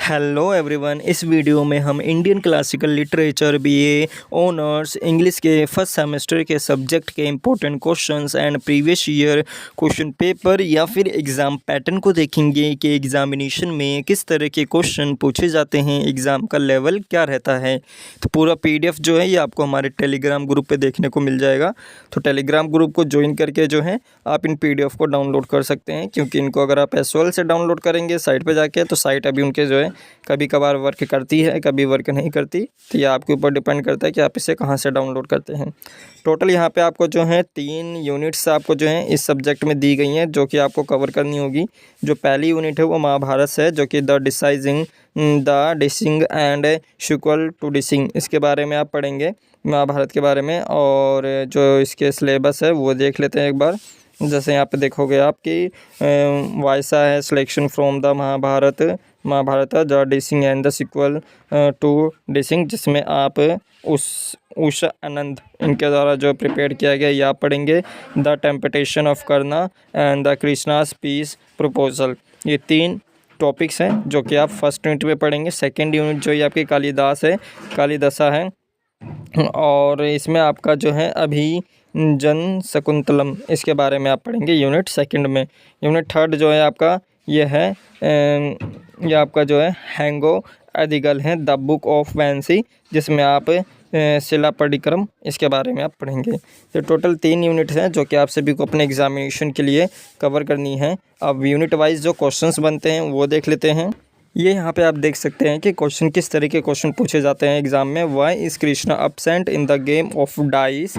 Hello everyone. इस video में हम Indian classical literature BA honours English के फर्स्ट सेमेस्टर के सब्जेक्ट के important questions and previous year question paper या फिर एग्ज़ाम पैटर्न को देखेंगे कि एग्जामिनेशन में किस तरह के क्वेश्चन पूछे जाते हैं, एग्ज़ाम का लेवल क्या रहता है। तो पूरा पीडीएफ जो है ये आपको हमारे टेलीग्राम ग्रुप पे देखने को मिल जाएगा। तो टेलीग्राम ग्रुप को ज्वाइन करके जो है आप इन पीडीएफ को डाउनलोड कर सकते हैं, क्योंकि इनको अगर आप एसओएल से डाउनलोड करेंगे साइट पे जाके तो साइट अभी उनके जो है कभी कभार वर्क करती है, कभी वर्क नहीं करती। तो ये आपके ऊपर डिपेंड करता है कि आप इसे कहाँ से डाउनलोड करते हैं। टोटल यहाँ पे आपको जो है 3 यूनिट्स आपको जो है इस सब्जेक्ट में दी गई हैं, जो कि आपको कवर करनी होगी। जो पहली यूनिट है वो महाभारत से है, जो कि the dicing and sequel to dicing, इसके बारे में आप पढ़ेंगे महाभारत के बारे में। और जो इसके सिलेबस है वो देख लेते हैं एक बार। जैसे यहाँ पे देखोगे आपकी वायसा है selection from the Mahabharata the dicing and the sequel to dicing, जिसमें आप उषा आनंद इनके द्वारा जो प्रिपेयर किया गया ये आप पढ़ेंगे। The temptation of Karna and the Krishna's peace proposal, ये 3 टॉपिक्स हैं जो कि आप फर्स्ट यूनिट में पढ़ेंगे। सेकेंड यूनिट जो ये आपकी कालिदासा है, और इसमें आपका जो है अभी जन शकुंतलम, इसके बारे में आप पढ़ेंगे यूनिट सेकंड में। यूनिट थर्ड जो है आपका ये आपका जो है हैंगो अधिगल है द बुक ऑफ वैंसी, जिसमें आप शिलापरिक्रम इसके बारे में आप पढ़ेंगे। तो टोटल 3 यूनिट्स हैं जो कि आप सभी को अपने एग्जामिनेशन के लिए कवर करनी है। अब यूनिट वाइज जो क्वेश्चंस बनते हैं वो देख लेते हैं। ये यहाँ पे आप देख सकते हैं कि क्वेश्चन किस तरह के क्वेश्चन पूछे जाते हैं एग्जाम में। Why is Krishna absent in the game of dice,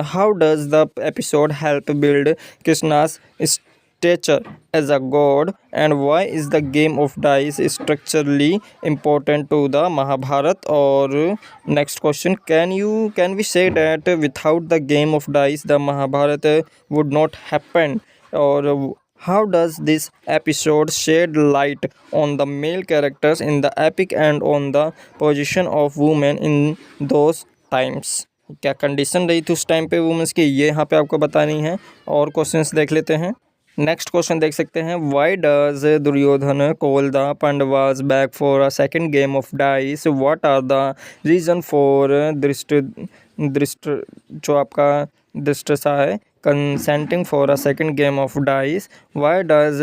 how does the episode help build Krishna's stature as a god, and why is the game of dice structurally important to the Mahabharata. और next question, can we say that without the game of dice the Mahabharata would not happen. और how does this episode shed light on the male characters in the epic and on the position of women in those times। क्या condition रही थी उस time पे women's की, ये यहाँ पे आपको बतानी है। और क्वेश्चंस देख लेते हैं। नेक्स्ट क्वेश्चन देख सकते हैं, why does Duryodhana call the Pandavas back for a second game of dice, what are the reason for दृष्ट जो आपका दृष्टसा है consenting for a second game of dice, why does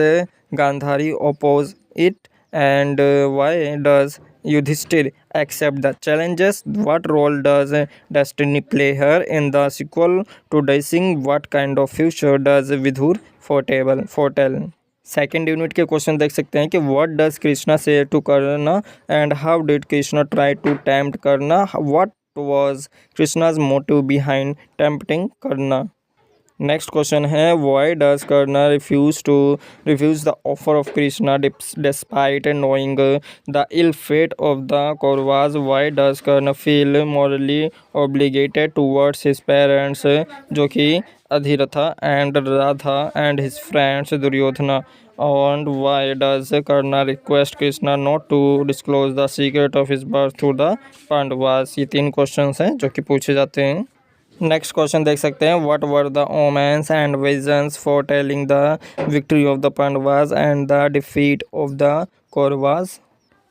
Gandhari oppose it, and why does Yudhishthir accept the challenges, what role does destiny play here in the sequel to Dicing, what kind of future does Vidhur foretell। Second unit के question देख सकते हैं कि what does Krishna say to Karna and how did Krishna try to tempt Karna, what was Krishna's motive behind tempting Karna. Next question है, why does Karna refuse the offer of Krishna despite knowing the ill fate of the Kauravas, why does Karna feel morally obligated towards his parents, जो कि Adhiratha and Radha and his friends Duryodhana, and why does Karna request Krishna not to disclose the secret of his birth to the Pandavas। ये 3 questions हैं जो कि पूछे जाते हैं। Next question देख सकते हैं, what were the omens and visions foretelling the victory of the Pandavas and the defeat of the Kauravas.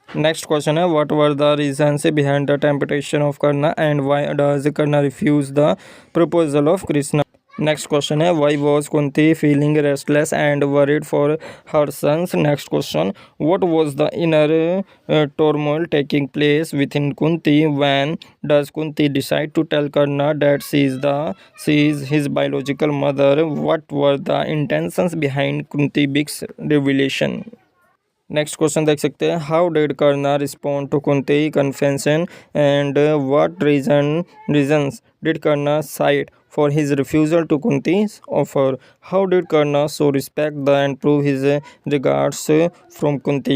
Next question है, what were the reasons behind the temptation of Karna and why does Karna refuse the proposal of Krishna. Next question है, why was Kunti feeling restless and worried for her sons. Next question, what was the inner turmoil taking place within Kunti, when does Kunti decide to tell Karna that she is his biological mother, what were the intentions behind Kunti big revelation. Next question देख सकते हैं, how did Karna respond to Kunti confession and what reasons did Karna cite for his refusal to Kunti's offer, how did Karna show respect and prove his regards from Kunti।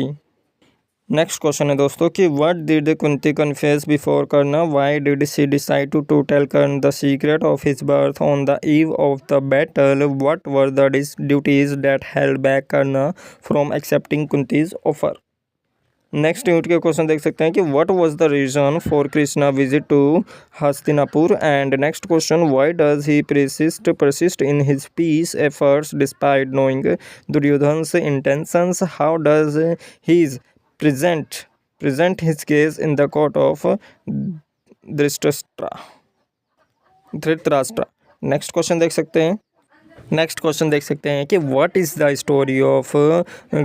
Next question है दोस्तों कि what did Kunti confess before Karna, why did she decide to tell Karna the secret of his birth on the eve of the battle, what were the duties that held back Karna from accepting Kunti's offer. Next unit के question देख सकते हैं कि what was the reason for Krishna visit to Hastinapur, and next question, why does he persist in his peace efforts despite knowing Duryodhan's intentions, how does his present his case in the court of Dhritarashtra. Next question देख सकते हैं कि what is the story of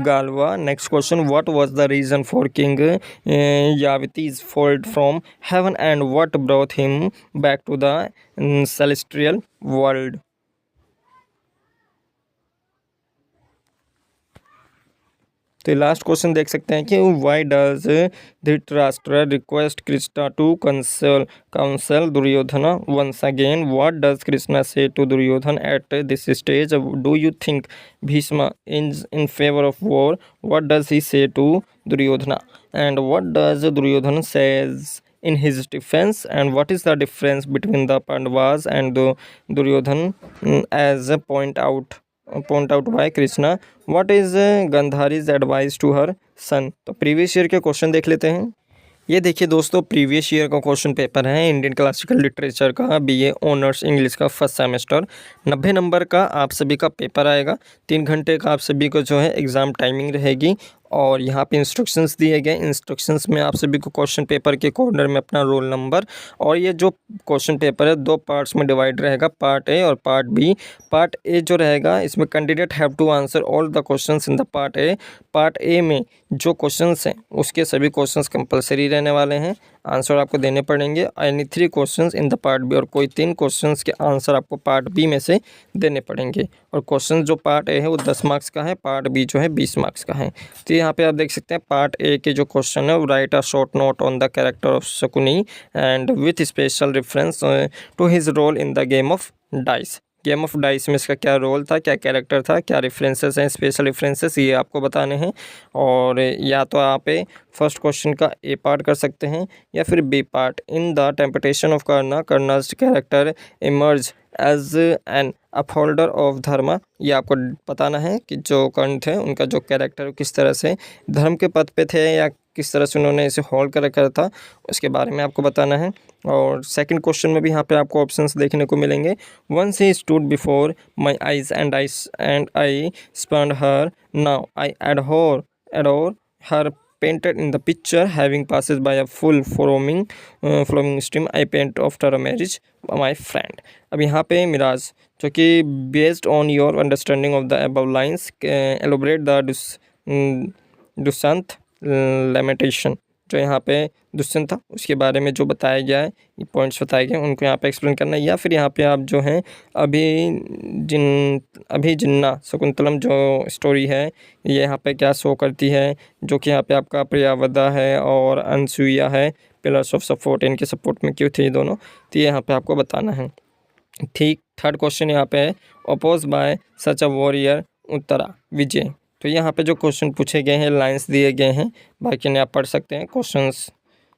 Galava. Next question, what was the reason for king Yayati's fault from heaven and what brought him back to the celestial world. तो last question देख सकते हैं कि why does Dhritarashtra request Krishna to counsel Duryodhana once again. What does Krishna say to Duryodhan at this stage. Do you think Bhishma is in favour of war. What does he say to Duryodhana and what does Duryodhan says in his defense, and what is the difference between the Pandavas and the Duryodhan as point out by Krishna. What is Gandhari's advice to her son। तो previous year के question देख लेते हैं। ये देखिए दोस्तों, previous year का question paper है इंडियन क्लासिकल लिटरेचर का बीए ऑनर्स इंग्लिश का फर्स्ट सेमेस्टर। 90 नंबर का आप सभी का पेपर आएगा। 3 घंटे का आप सभी को जो है एग्ज़ाम टाइमिंग रहेगी और यहाँ पे इंस्ट्रक्शंस दिए गए। इंस्ट्रक्शंस में आप सभी को क्वेश्चन पेपर के कॉर्नर में अपना रोल नंबर, और ये जो क्वेश्चन पेपर है 2 पार्ट्स में डिवाइड रहेगा, पार्ट ए और पार्ट बी। पार्ट ए जो रहेगा इसमें candidate have to answer all the questions in the part A. Part A में जो क्वेश्चंस हैं उसके सभी क्वेश्चंस कंपलसरी रहने वाले हैं, आंसर आपको देने पड़ेंगे। Any 3 questions in the part B, और कोई 3 क्वेश्चंस के आंसर आपको पार्ट बी में से देने पड़ेंगे। और क्वेश्चन जो पार्ट ए है वो 10 मार्क्स का है, पार्ट बी जो है 20 मार्क्स का है। तो यहाँ पे आप देख सकते हैं पार्ट ए के जो क्वेश्चन है वो write a short note on the character of Shakuni and with special reference to his role in the game of dice. Game of dice में इसका क्या रोल था, क्या कैरेक्टर था, क्या रेफरेंसेस हैं, स्पेशल रेफरेंसेस, ये आपको बताने हैं। और या तो आप फर्स्ट क्वेश्चन का ए पार्ट कर सकते हैं या फिर B part. In the temptation of Karna's character emerge as an upholder of dharma. ये आपको बताना है कि जो कर्ण थे उनका जो कैरेक्टर किस तरह से धर्म के पथ पे थे या किस तरह से उन्होंने इसे होल्ड कर रखा था, उसके बारे में आपको बताना है। और सेकंड क्वेश्चन में भी यहाँ पे आपको ऑप्शंस देखने को मिलेंगे। Once he stood before my eyes and I spurned her, now I adore her, painted in the picture having passes by a full flowing stream, I paint after a marriage my friend। अब यहाँ पे मिराज जो कि based on your understanding of the above lines elaborate the Dushyant lamentation। जो यहाँ पे दुष्यंत था उसके बारे में जो बताया गया है, ये पॉइंट्स बताए गए उनको यहाँ पे एक्सप्लेन करना है। या फिर यहाँ पे आप जो हैं अभी जिन्ना शकुंतलम जो स्टोरी है ये यहाँ पे क्या शो करती है, जो कि यहाँ पे आपका प्रियावदा है और अनसुईया है, पिलर्स ऑफ सपोर्ट, इनके सपोर्ट में क्यों थे ये दोनों, तो ये यहाँ पे आपको बताना है। ठीक, थर्ड क्वेश्चन यहाँ पे है oppose by such a warrior Uttara Vijay. तो यहाँ पे जो क्वेश्चन पूछे गए हैं लाइंस दिए गए हैं, बाकी ने आप पढ़ सकते हैं। क्वेश्चंस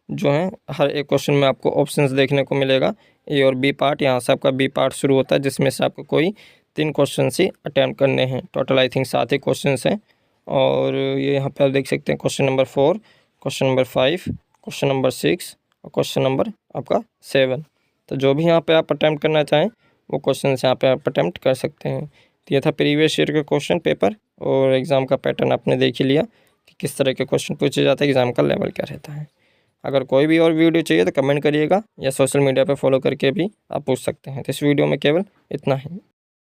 जो हैं हर एक क्वेश्चन में आपको ऑप्शंस देखने को मिलेगा, ए और बी पार्ट। यहाँ से आपका बी पार्ट शुरू होता है जिसमें से आपको कोई 3 क्वेश्चन ही अटैम्प्ट करने हैं। Total I think 7 he question हैं। और ये यहाँ पे आप देख सकते हैं question number 4, question number 5, question number 6 और क्वेश्चन नंबर आपका 7। तो जो भी यहाँ पे आप अटैम्प्ट करना चाहें वो क्वेश्चन यहाँ पे आप अटैम्प्ट कर सकते हैं। तो ये था प्रीवियस ईयर का क्वेश्चन पेपर, और एग्ज़ाम का पैटर्न आपने देख ही लिया कि किस तरह के क्वेश्चन पूछे जाते हैं, एग्ज़ाम का लेवल क्या रहता है। अगर कोई भी और वीडियो चाहिए तो कमेंट करिएगा या सोशल मीडिया पे फॉलो करके भी आप पूछ सकते हैं। तो इस वीडियो में केवल इतना ही।